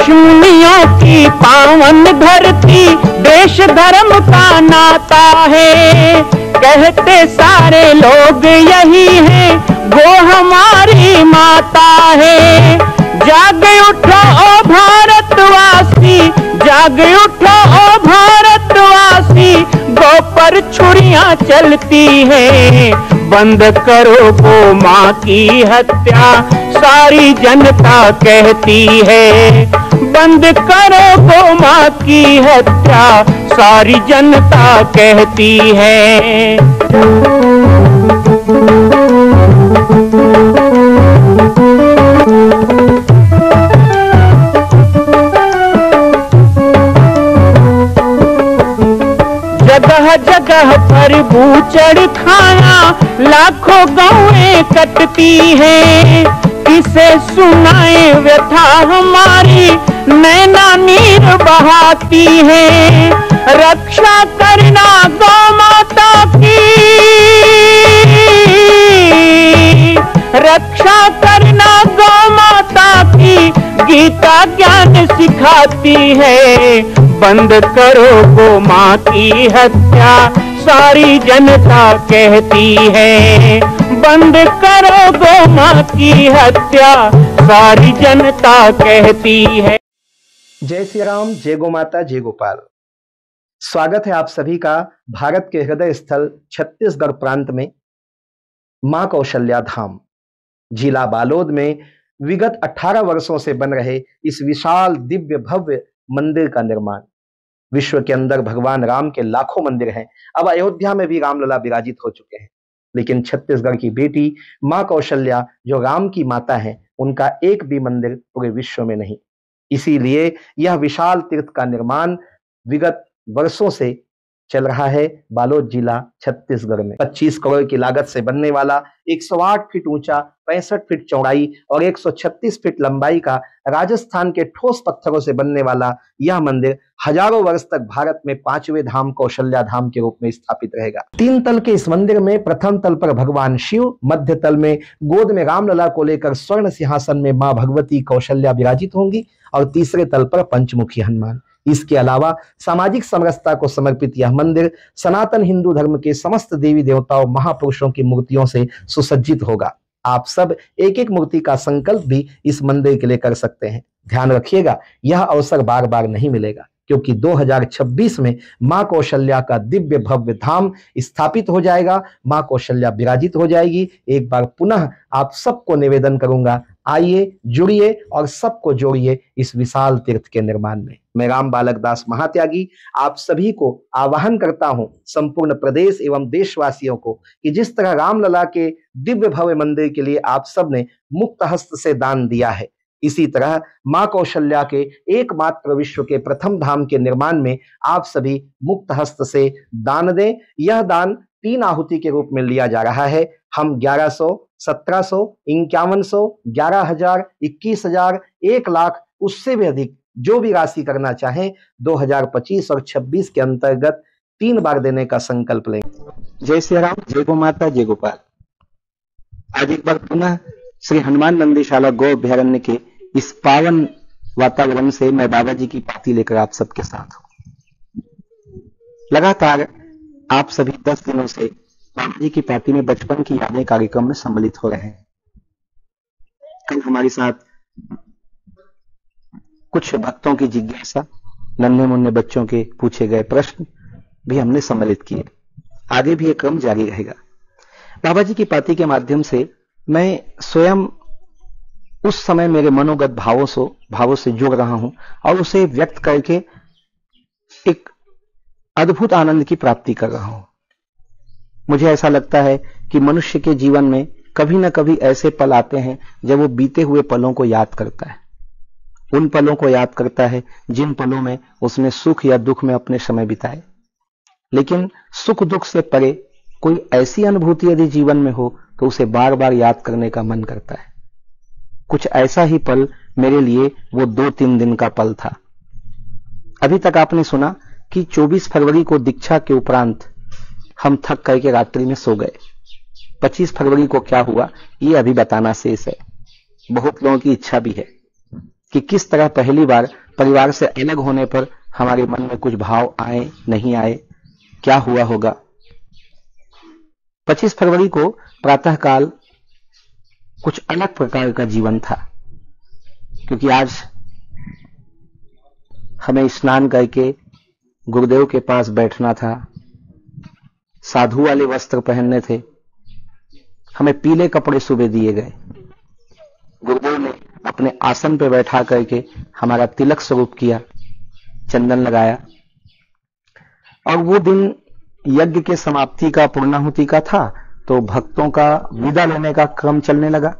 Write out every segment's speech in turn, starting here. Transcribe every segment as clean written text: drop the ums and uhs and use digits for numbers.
ऋषिमुनियों की पावन धरती, देश धर्म का नाता है। कहते सारे लोग यही है, वो हमारी माता है। जाग उठो ओ भारतवासी, जाग उठो ओ भारतवासी, गौ पर छुरियां चलती हैं। बंद करो गो माँ की हत्या, सारी जनता कहती है। बंद करो गो माँ की हत्या, सारी जनता कहती है। जगह जगह पर बूचड़ खाना, लाखों गौएं कटती हैं। किसे सुनाए व्यथा हमारी, नैना नीर बहाती है। रक्षा करना गौ माता की, रक्षा करना गौ माता की, गीता ज्ञान सिखाती है। बंद करो गो माँ की हत्या, सारी जनता कहती है। बंद करो गो माँ की हत्या, सारी जनता कहती है। जय श्री राम, जय गो माता, जय गोपाल। स्वागत है आप सभी का भारत के हृदय स्थल छत्तीसगढ़ प्रांत में मां कौशल्या धाम जिला बालोद में विगत 18 वर्षों से बन रहे इस विशाल दिव्य भव्य मंदिर का निर्माण। विश्व के अंदर भगवान राम के लाखों मंदिर हैं। अब अयोध्या में भी रामलला विराजित हो चुके हैं, लेकिन छत्तीसगढ़ की बेटी मां कौशल्या जो राम की माता है, उनका एक भी मंदिर पूरे विश्व में नहीं। इसीलिए यह विशाल तीर्थ का निर्माण विगत वर्षों से चल रहा है बालोद जिला छत्तीसगढ़ में। 25 करोड़ की लागत से बनने वाला 108 फीट ऊंचा, 65 फीट चौड़ाई और 136 फीट लंबाई का राजस्थान के ठोस पत्थरों से बनने वाला यह मंदिर हजारों वर्ष तक भारत में 5वें धाम कौशल्या धाम के रूप में स्थापित रहेगा। 3 तल के इस मंदिर में प्रथम तल पर भगवान शिव, मध्य तल में गोद में रामलला को लेकर स्वर्ण सिंहासन में मां भगवती कौशल्या विराजित होंगी और तीसरे तल पर पंचमुखी हनुमान। इसके अलावा सामाजिक समरसता को समर्पित यह मंदिर सनातन हिंदू धर्म के समस्त देवी देवताओं महापुरुषों की मूर्तियों से सुसज्जित होगा। आप सब एक एक मूर्ति का संकल्प भी इस मंदिर के लिए कर सकते हैं। ध्यान रखिएगा, यह अवसर बार बार नहीं मिलेगा, क्योंकि 2026 में मां कौशल्या का दिव्य भव्य धाम स्थापित हो जाएगा। मां कौशल्या विराजित हो जाएगी। एक बार पुनः आप सबको निवेदन करूंगा, आइए, जुड़िए और सबको जोड़िए इस विशाल तीर्थ के निर्माण में। मैं राम बालक दास महात्यागी आप सभी को आह्वान करता हूं, संपूर्ण प्रदेश एवं देशवासियों को, कि जिस तरह रामलला के दिव्य भव्य मंदिर के लिए आप सब ने मुक्त हस्त से दान दिया है, इसी तरह मां कौशल्या के एकमात्र विश्व के प्रथम धाम के निर्माण में आप सभी मुक्त हस्त से दान दें। यह दान 3 आहुति के रूप में लिया जा रहा है। हम 1100, 1700, 5100, 11,000, 21,000, 1 लाख, उससे भी अधिक जो भी राशि करना चाहें 2025 और 26 के अंतर्गत 3 बार देने का संकल्प लें। जय श्री राम, जय गो माता, जय गोपाल। आज एक बार पुनः श्री हनुमान नंदीशाला गौ अभ्यारण्य के इस पावन वातावरण से मैं बाबा जी की पाती लेकर आप सबके साथ हूं। लगातार आप सभी 10 दिनों से बाबा जी की पाती में बचपन की यादें कार्यक्रम में सम्मिलित हो रहे हैं। कल हमारे साथ कुछ भक्तों की जिज्ञासा, नन्हे मुन्ने बच्चों के पूछे गए प्रश्न भी हमने सम्मिलित किए। आगे भी ये क्रम जारी रहेगा। बाबा जी की पाती के माध्यम से मैं स्वयं उस समय मेरे मनोगत भावों से जुड़ रहा हूं और उसे व्यक्त करके एक अद्भुत आनंद की प्राप्ति कर रहा हूं। मुझे ऐसा लगता है कि मनुष्य के जीवन में कभी ना कभी ऐसे पल आते हैं जब वो बीते हुए पलों को याद करता है, उन पलों को याद करता है जिन पलों में उसने सुख या दुख में अपने समय बिताए। लेकिन सुख दुख से परे कोई ऐसी अनुभूति यदि जीवन में हो तो उसे बार बार याद करने का मन करता है। कुछ ऐसा ही पल मेरे लिए वो 2-3 दिन का पल था। अभी तक आपने सुना कि 24 फरवरी को दीक्षा के उपरांत हम थक करके रात्रि में सो गए। 25 फरवरी को क्या हुआ ये अभी बताना शेष है। बहुत लोगों की इच्छा भी है कि किस तरह पहली बार परिवार से अलग होने पर हमारे मन में कुछ भाव आए, नहीं आए, क्या हुआ होगा। 25 फरवरी को प्रातःकाल कुछ अलग प्रकार का जीवन था, क्योंकि आज हमें स्नान करके गुरुदेव के पास बैठना था, साधु वाले वस्त्र पहनने थे, हमें पीले कपड़े सुबह दिए गए। गुरुदेव ने अपने आसन पर बैठा करके हमारा तिलक स्वरूप किया, चंदन लगाया, और वो दिन यज्ञ के समाप्ति का, पूर्णाहुति का था, तो भक्तों का विदा लेने का क्रम चलने लगा।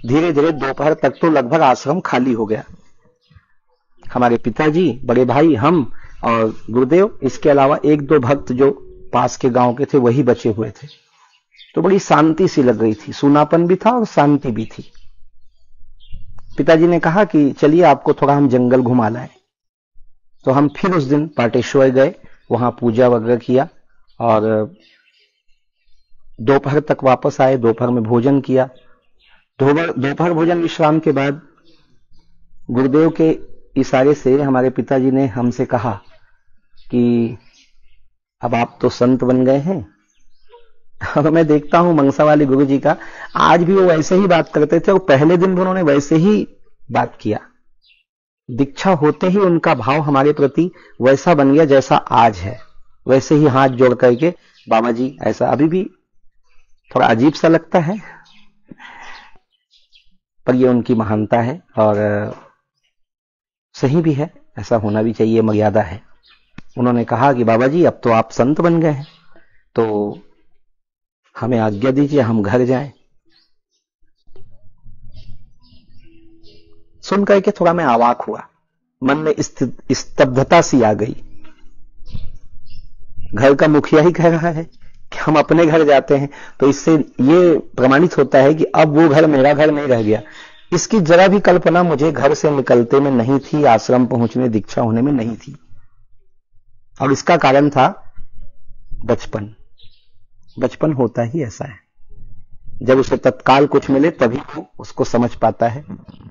धीरे धीरे दोपहर तक तो लगभग आश्रम खाली हो गया। हमारे पिताजी, बड़े भाई, हम और गुरुदेव, इसके अलावा एक दो भक्त जो पास के गांव के थे वही बचे हुए थे। तो बड़ी शांति सी लग रही थी, सूनापन भी था और शांति भी थी। पिताजी ने कहा कि चलिए आपको थोड़ा हम जंगल घुमा लाएं। तो हम फिर उस दिन पाटेश्वर गए, वहां पूजा वगैरह किया और दोपहर तक वापस आए। दोपहर में भोजन किया। दोपहर भोजन विश्राम के बाद गुरुदेव के इशारे से हमारे पिताजी ने हमसे कहा कि अब आप तो संत बन गए हैं। और मैं देखता हूं मंगसा वाले गुरु जी का, आज भी वो वैसे ही बात करते थे और पहले दिन भी उन्होंने वैसे ही बात किया। दीक्षा होते ही उनका भाव हमारे प्रति वैसा बन गया जैसा आज है। वैसे ही हाथ जोड़ करके, बाबा जी ऐसा, अभी भी थोड़ा अजीब सा लगता है, पर ये उनकी महानता है और सही भी है, ऐसा होना भी चाहिए, मर्यादा है। उन्होंने कहा कि बाबा जी अब तो आप संत बन गए हैं, तो हमें आज्ञा दीजिए, हम घर जाएं। सुन करके थोड़ा मैं अवाक हुआ, मन में स्तब्धता सी आ गई। घर का मुखिया ही कह रहा है कि हम अपने घर जाते हैं, तो इससे ये प्रमाणित होता है कि अब वो घर मेरा घर नहीं रह गया। इसकी जरा भी कल्पना मुझे घर से निकलते में नहीं थी, आश्रम पहुंचने, दीक्षा होने में नहीं थी। और इसका कारण था बचपन। बचपन होता ही ऐसा है, जब उसे तत्काल कुछ मिले तभी वो उसको समझ पाता है,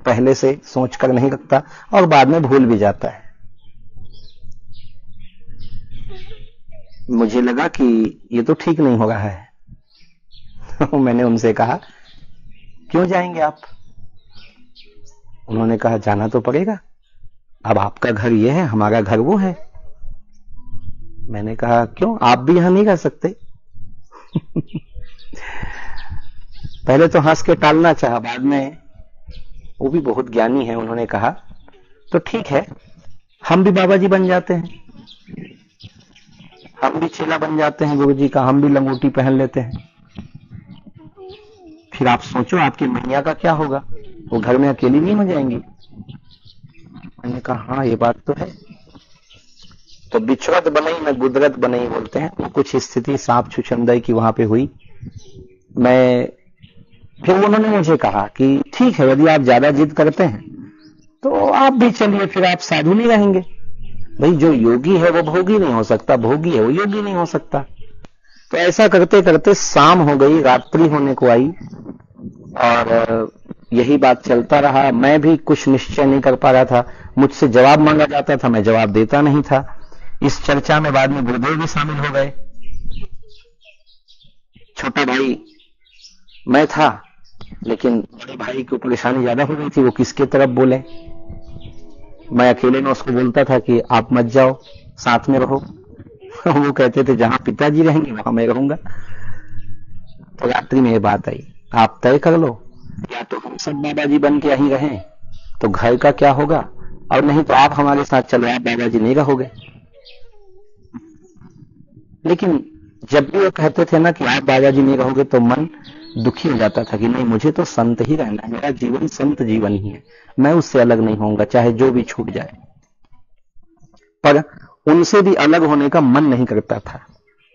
पहले से सोच कर नहीं रखता और बाद में भूल भी जाता है। मुझे लगा कि ये तो ठीक नहीं हो रहा है। मैंने उनसे कहा, क्यों जाएंगे आप? उन्होंने कहा, जाना तो पड़ेगा, अब आपका घर ये है, हमारा घर वो है। मैंने कहा, क्यों, आप भी यहां नहीं रह सकते? पहले तो हंस के टालना चाहा, बाद में वो भी बहुत ज्ञानी है, उन्होंने कहा तो ठीक है, हम भी बाबा जी बन जाते हैं, हम भी चेला बन जाते हैं गुरु जी का, हम भी लंगोटी पहन लेते हैं। फिर आप सोचो आपकी मैया का क्या होगा, वो घर में अकेली नहीं हो जाएंगी। मैंने कहा हाँ ये बात तो है। तो बिछड़त बनई में गुदरत बनई बोलते हैं, तो कुछ स्थिति सांप छुछंदर की वहां पे हुई। फिर उन्होंने मुझे कहा कि ठीक है, यदि आप ज्यादा जिद करते हैं तो आप भी चलिए, फिर आप साधु नहीं रहेंगे। भाई जो योगी है वो भोगी नहीं हो सकता, भोगी है वो योगी नहीं हो सकता। तो ऐसा करते करते शाम हो गई, रात्रि होने को आई और यही बात चलता रहा। मैं भी कुछ निश्चय नहीं कर पा रहा था, मुझसे जवाब मांगा जाता था, मैं जवाब देता नहीं था। इस चर्चा में बाद में गुरुदेव भी शामिल हो गए। छोटा भाई मैं था, लेकिन बड़े भाई को परेशानी ज्यादा हो गई थी, वो किसके तरफ बोले। मैं अकेले में उसको बोलता था कि आप मत जाओ, साथ में रहो। वो कहते थे जहां पिताजी रहेंगे वहां मैं रहूंगा। तो रात्रि में ये बात आई, आप तय कर लो, या तो हम सब बाबा जी बन के यहीं रहें तो घर का क्या होगा, और नहीं तो आप हमारे साथ चलो, आप बाबा जी नहीं रहोगे। लेकिन जब भी वो कहते थे ना कि आप बाबा जी नहीं रहोगे, तो मन दुखी हो जाता था कि नहीं, मुझे तो संत ही रहना है, मेरा जीवन संत जीवन ही है, मैं उससे अलग नहीं होऊंगा, चाहे जो भी छूट जाए। पर उनसे भी अलग होने का मन नहीं करता था।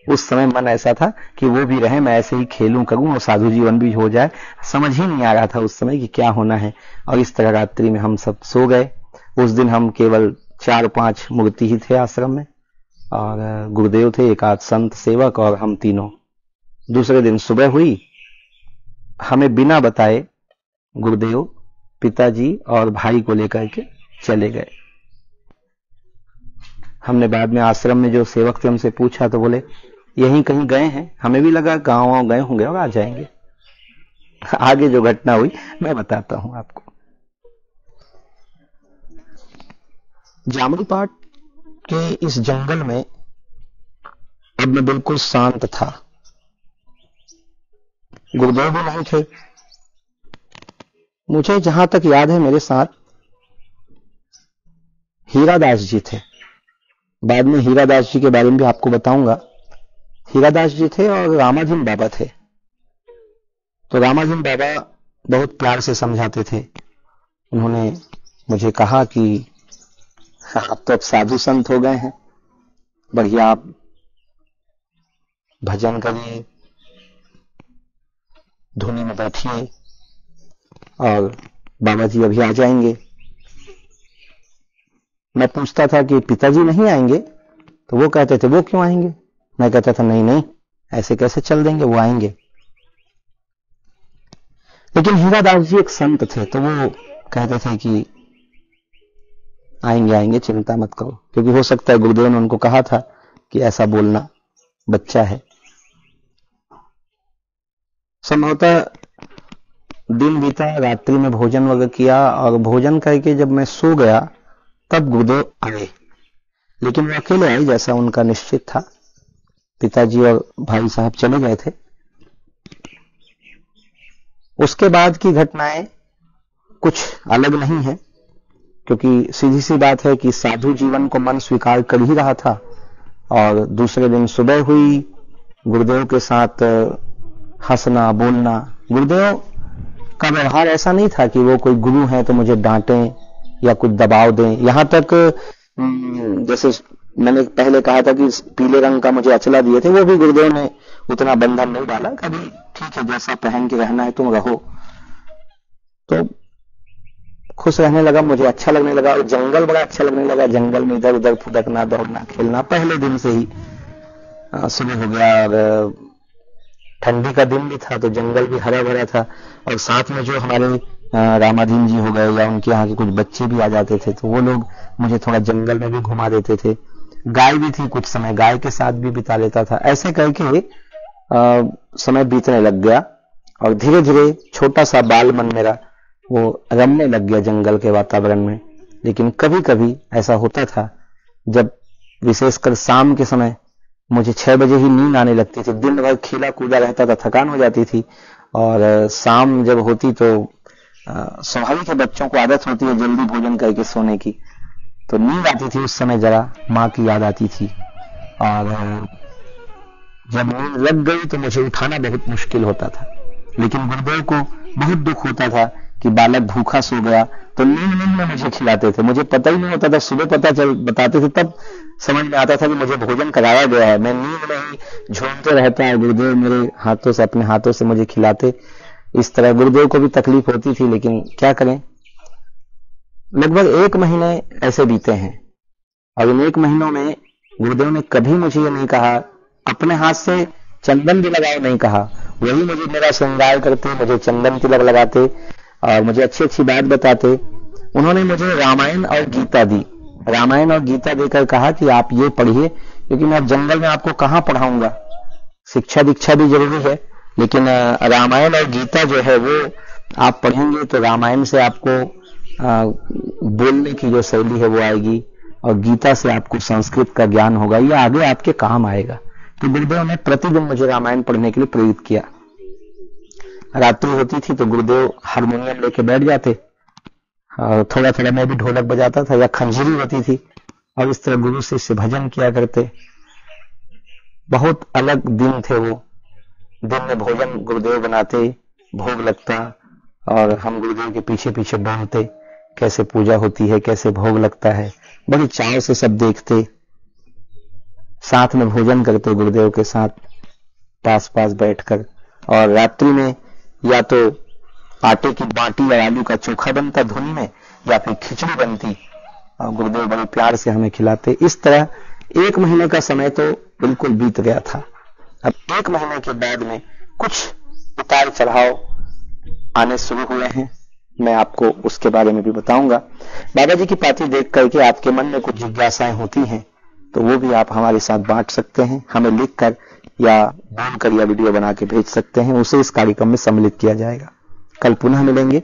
उस समय मन ऐसा था कि वो भी रहे, मैं ऐसे ही खेलूं करूं और साधु जीवन भी हो जाए। समझ ही नहीं आ रहा था उस समय कि क्या होना है। और इस तरह रात्रि में हम सब सो गए। उस दिन हम केवल 4-5 मूर्ति ही थे आश्रम में, और गुरुदेव थे, एक आध संत सेवक और हम तीनों। दूसरे दिन सुबह हुई, हमें बिना बताए गुरुदेव पिताजी और भाई को लेकर के चले गए। हमने बाद में आश्रम में जो सेवक थे उनसे पूछा तो बोले यहीं कहीं गए हैं। हमें भी लगा गांव गए होंगे और आ जाएंगे। आगे जो घटना हुई मैं बताता हूं आपको। जामरीपाट के इस जंगल में अब मैं बिल्कुल शांत था। गुरुदेव भी नहीं थे। मुझे जहां तक याद है मेरे साथ हीरादास जी थे। बाद में हीरादास जी के बारे में भी आपको बताऊंगा। हीरादास जी थे और रामाधीन बाबा थे। तो रामाधीन बाबा बहुत प्यार से समझाते थे। उन्होंने मुझे कहा कि आप तो अब साधु संत हो गए हैं, बढ़िया आप भजन करिए, धुनी में बैठिए और बाबा जी अभी आ जाएंगे। मैं पूछता था कि पिताजी नहीं आएंगे? तो वो कहते थे वो क्यों आएंगे? मैं कहता था नहीं नहीं, ऐसे कैसे चल देंगे, वो आएंगे। लेकिन हीरादास जी एक संत थे तो वो कहते थे कि आएंगे आएंगे, चिंता मत करो, क्योंकि हो सकता है गुरुदेव ने उनको कहा था कि ऐसा बोलना, बच्चा है। संभवतः दिन बीता, रात्रि में भोजन वगैरह किया और भोजन करके जब मैं सो गया तब गुरुदेव आए। लेकिन वो अकेले आए जैसा उनका निश्चित था। पिताजी और भाई साहब चले गए थे। उसके बाद की घटनाएं कुछ अलग नहीं है, क्योंकि सीधी सी बात है कि साधु जीवन को मन स्वीकार कर ही रहा था। और दूसरे दिन सुबह हुई, गुरुदेव के साथ हंसना बोलना। गुरुदेव का व्यवहार ऐसा नहीं था कि वो कोई गुरु है तो मुझे डांटें या कुछ दबाव दें। यहां तक जैसे मैंने पहले कहा था कि पीले रंग का मुझे अचला दिए थे, वो भी गुरुदेव ने उतना बंधन नहीं डाला। कभी ठीक है, जैसा पहन के रहना है तुम रहो। तो खुश रहने लगा, मुझे अच्छा लगने लगा और जंगल बड़ा अच्छा लगने लगा। जंगल में इधर उधर फुदकना, दौड़ना, खेलना पहले दिन से ही शुरू हो गया। और ठंडी का दिन भी था तो जंगल भी हरा भरा था। और साथ में जो हमारे रामाधीन जी हो गए या उनके यहाँ के कुछ बच्चे भी आ जाते थे तो वो लोग मुझे थोड़ा जंगल में भी घुमा देते थे। गाय भी थी, कुछ समय गाय के साथ भी बिता लेता था। ऐसे करके समय बीतने लग गया और धीरे धीरे छोटा सा बाल मन मेरा वो रमने लग गया जंगल के वातावरण में। लेकिन कभी कभी ऐसा होता था जब विशेषकर शाम के समय मुझे 6 बजे ही नींद आने लगती थी। दिन भर खेला कूदा रहता था, थकान हो जाती थी। और शाम जब होती तो स्वाभाविक है, बच्चों को आदत होती है जल्दी भोजन करके सोने की, तो नींद आती थी। उस समय जरा माँ की याद आती थी। और जब नींद लग गई तो मुझे उठाना बहुत मुश्किल होता था। लेकिन गुरुदेव को बहुत दुख होता था कि बालक भूखा सो गया, तो नींद में मुझे खिलाते थे। मुझे पता ही नहीं होता था, सुबह बताते थे तब समझ में आता था कि मुझे भोजन कराया गया है। मैं नींद में ही झूमते रहता है, गुरुदेव मेरे हाथों से, अपने हाथों से मुझे खिलाते। इस तरह गुरुदेव को भी तकलीफ होती थी, लेकिन क्या करें। लगभग 1 महीने ऐसे बीते हैं और इन 1 महीनों में गुरुदेव ने कभी मुझे ये नहीं कहा, अपने हाथ से चंदन भी लगाओ नहीं कहा। वही मुझे मेरा श्रृंगार करते, मुझे चंदन तिलक लगाते और मुझे अच्छी अच्छी बात बताते। उन्होंने मुझे रामायण और गीता दी। रामायण और गीता देकर कहा कि आप ये पढ़िए, क्योंकि मैं जंगल में आपको कहाँ पढ़ाऊंगा। शिक्षा दीक्षा भी जरूरी है, लेकिन रामायण और गीता जो है वो आप पढ़ेंगे तो रामायण से आपको बोलने की जो शैली है वो आएगी और गीता से आपको संस्कृत का ज्ञान होगा, ये आगे आपके काम आएगा। तो गुरुदेव ने प्रतिदिन मुझे रामायण पढ़ने के लिए प्रेरित किया। रात्रि होती थी तो गुरुदेव हारमोनियम लेके बैठ जाते और थोड़ा थोड़ा मैं भी ढोलक बजाता था या खंजरी होती थी और इस तरह गुरु से भजन किया करते। बहुत अलग दिन थे वो। दिन में भोजन गुरुदेव बनाते, भोग लगता और हम गुरुदेव के पीछे पीछे डोलते, कैसे पूजा होती है, कैसे भोग लगता है, बड़ी चाव से सब देखते। साथ में भोजन करते गुरुदेव के साथ पास पास बैठकर। और रात्रि में या तो आटे की बाटी या आलू का चोखा बनता धुनी में, या फिर खिचड़ी बनती और गुरुदेव बड़े प्यार से हमें खिलाते। इस तरह 1 महीने का समय तो बिल्कुल बीत गया था। अब 1 महीने के बाद में कुछ उतार चढ़ाव आने शुरू हुए हैं। मैं आपको उसके बारे में भी बताऊंगा। बाबा जी की पाती देख करके आपके मन में कुछ जिज्ञासाएं होती हैं तो वो भी आप हमारे साथ बांट सकते हैं, हमें लिखकर या बोलकर या वीडियो बना के भेज सकते हैं, उसे इस कार्यक्रम में सम्मिलित किया जाएगा। कल पुनः मिलेंगे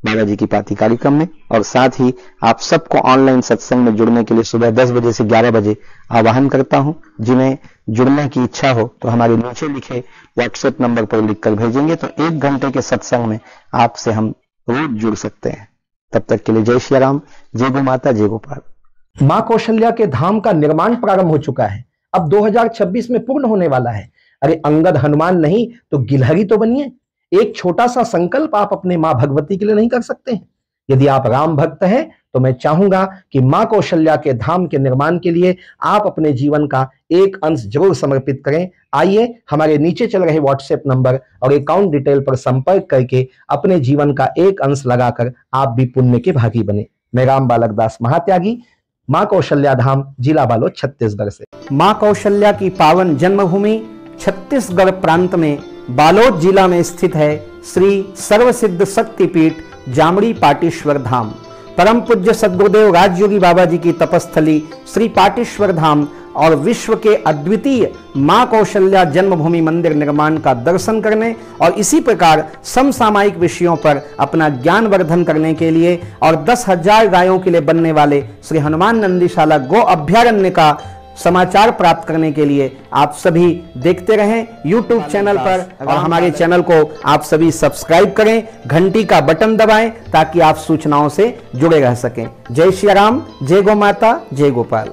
बाबा जी की पाती कार्यक्रम में, और साथ ही आप सबको ऑनलाइन सत्संग में जुड़ने के लिए सुबह 10 बजे से 11 बजे आह्वान करता हूं। जिन्हें जुड़ने की इच्छा हो तो हमारे नीचे लिखे व्हाट्सएप नंबर पर लिखकर भेजेंगे तो 1 घंटे के सत्संग में आपसे हम रोज जुड़ सकते हैं। तब तक के लिए जय श्री राम, जय गो माता, जय गोपाल। मां कौशल्या के धाम का निर्माण प्रारंभ हो चुका है, अब 2026 में पूर्ण होने वाला है। अरे अंगद हनुमान नहीं तो गिलहरी तो बनिए। एक छोटा सा संकल्प आप अपने मां भगवती के लिए नहीं कर सकते हैं? यदि आप राम भक्त हैं तो मैं चाहूंगा कि मां कौशल्या के धाम के निर्माण के लिए आप अपने जीवन का एक अंश जरूर समर्पित करें। आइए हमारे नीचे चल रहे व्हाट्सएप नंबर और अकाउंट डिटेल पर संपर्क करके अपने जीवन का एक अंश लगाकर आप भी पुण्य के भागी बने। मैं राम बालक दास महात्यागी, मां कौशल्या धाम, जिला बालोद, छत्तीसगढ़ से। मां कौशल्या की पावन जन्मभूमि छत्तीसगढ़ प्रांत में बालोद जिला में स्थित है श्री सर्वसिद्ध शक्तिपीठ जामड़ी पाटेश्वर धाम। परम पूज्य सद्गुरुदेव राजयोगी बाबा जी की तपस्थली श्री पाटेश्वर धाम और विश्व के अद्वितीय मां कौशल्या जन्मभूमि मंदिर निर्माण का दर्शन करने और इसी प्रकार समसामयिक विषयों पर अपना ज्ञान वर्धन करने के लिए और 10,000 गायों के लिए बनने वाले श्री हनुमान नंदीशाला गो अभ्यारण्य का समाचार प्राप्त करने के लिए आप सभी देखते रहें YouTube चैनल पर, और हमारे चैनल को आप सभी सब्सक्राइब करें, घंटी का बटन दबाएं ताकि आप सूचनाओं से जुड़े रह सकें। जय श्री राम, जय गो माता, जय गोपाल।